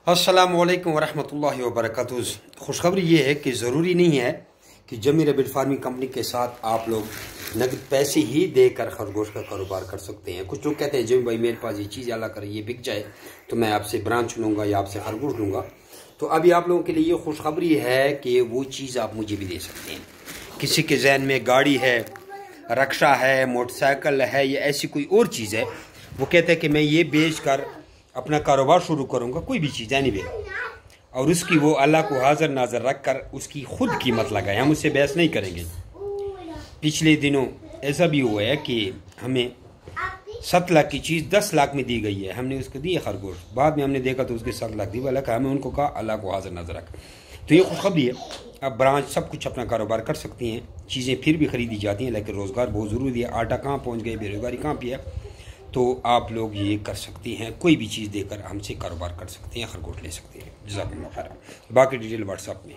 अस्सलामुअलैकुम वरहमतुल्लाहि वबरकातुहू। खुशखबरी ये है कि ज़रूरी नहीं है कि जमी रैबिट फार्मिंग कंपनी के साथ आप लोग नगद पैसे ही देकर खरगोश का कारोबार कर सकते हैं। कुछ लोग कहते हैं जमी भाई मेरे पास ये चीज़ अल्लाह करे ये बिक जाए तो मैं आपसे ब्रांच लूँगा या आपसे खरगोश लूँगा। तो अभी आप लोगों के लिए ये खुशखबरी है कि वो चीज़ आप मुझे भी दे सकते हैं। किसी के जहन में गाड़ी है, रक्षा है, मोटरसाइकिल है या ऐसी कोई और चीज़ है, वो कहते हैं कि मैं ये बेच कर अपना कारोबार शुरू करूँगा, कोई भी चीज़ यानी वे, और उसकी वो अल्लाह को हाजिर नाजर रख कर उसकी खुद कीमत लगाए। हम उससे बहस नहीं करेंगे। पिछले दिनों ऐसा भी हुआ है कि हमें 7 लाख की चीज़ 10 लाख में दी गई है, हमने उसको दी खरगोश, बाद में हमने देखा तो उसके 7 लाख दी वाला का, हमें उनको कहा अल्लाह को हाजिर नाजर रख। तो ये खुशखबरी है, अब ब्रांच सब कुछ अपना कारोबार कर सकती हैं, चीज़ें फिर भी ख़रीदी जाती हैं, लेकिन रोज़गार बहुत ज़रूरी है। आटा कहाँ पहुँच गए, बेरोज़गारी कहाँ पे है, तो आप लोग ये कर सकती हैं, कोई भी चीज़ देकर हमसे कारोबार कर सकते हैं, खरगोश ले सकते हैं। जज़ाकल्लाह खैर। बाकी डिटेल व्हाट्सएप में।